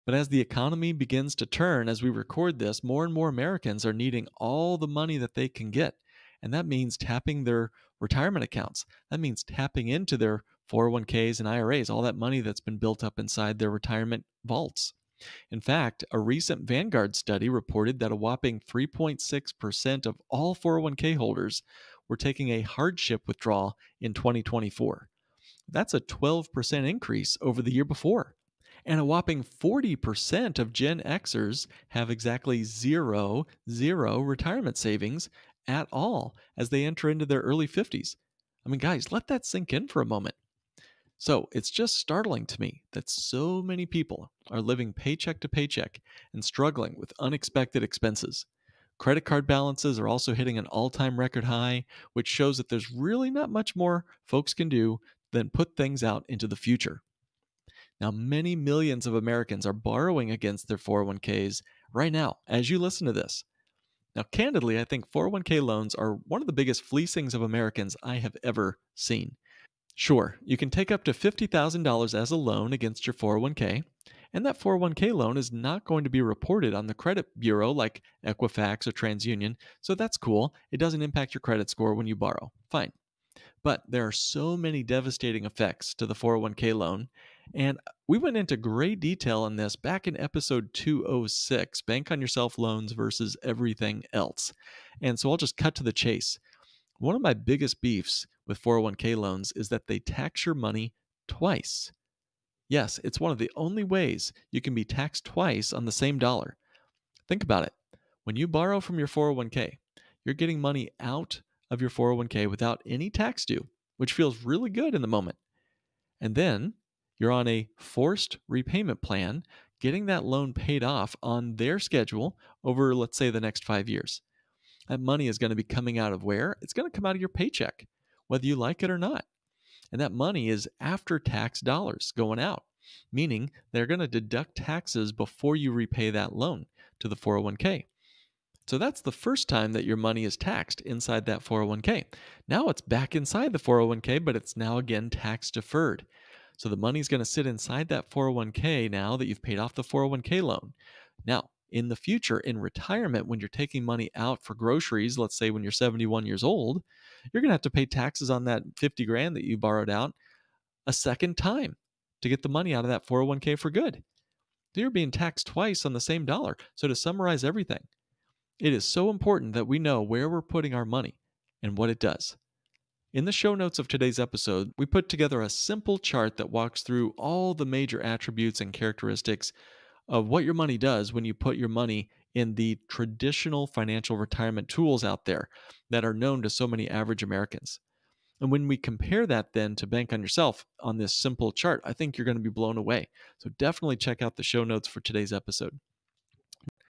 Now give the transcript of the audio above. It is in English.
But as the economy begins to turn, as we record this, more and more Americans are needing all the money that they can get. And that means tapping their retirement accounts. That means tapping into their 401ks and IRAs, all that money that's been built up inside their retirement vaults. In fact, a recent Vanguard study reported that a whopping 3.6% of all 401k holders were taking a hardship withdrawal in 2024. That's a 12% increase over the year before. And a whopping 40% of Gen Xers have exactly zero retirement savings at all as they enter into their early 50s. I mean, guys, let that sink in for a moment. So it's just startling to me that so many people are living paycheck to paycheck and struggling with unexpected expenses. Credit card balances are also hitting an all-time record high, which shows that there's really not much more folks can do than put things out into the future. Now, many millions of Americans are borrowing against their 401ks right now as you listen to this. Now, candidly, I think 401k loans are one of the biggest fleecings of Americans I have ever seen. Sure, you can take up to $50,000 as a loan against your 401k, and that 401k loan is not going to be reported on the credit bureau like Equifax or TransUnion, so that's cool. It doesn't impact your credit score when you borrow. Fine. But there are so many devastating effects to the 401k loan, and we went into great detail on this back in episode 206, Bank on Yourself Loans versus Everything Else. And so I'll just cut to the chase. One of my biggest beefs with 401k loans is that they tax your money twice. Yes, it's one of the only ways you can be taxed twice on the same dollar. Think about it. When you borrow from your 401k, you're getting money out of your 401k without any tax due, which feels really good in the moment. And then you're on a forced repayment plan, getting that loan paid off on their schedule over, let's say, the next 5 years. That money is going to be coming out of where? It's going to come out of your paycheck, whether you like it or not. And that money is after tax dollars going out, meaning they're going to deduct taxes before you repay that loan to the 401k. So that's the first time that your money is taxed inside that 401k. Now it's back inside the 401k, but it's now again tax deferred. So the money's going to sit inside that 401k now that you've paid off the 401k loan. Now, in the future, in retirement, when you're taking money out for groceries, let's say when you're 71 years old, you're going to have to pay taxes on that 50 grand that you borrowed out a second time to get the money out of that 401k for good. So you're being taxed twice on the same dollar. So to summarize everything, it is so important that we know where we're putting our money and what it does. In the show notes of today's episode, we put together a simple chart that walks through all the major attributes and characteristics of what your money does when you put your money in the traditional financial retirement tools out there that are known to so many average Americans. And when we compare that then to Bank on Yourself on this simple chart, I think you're going to be blown away. So definitely check out the show notes for today's episode.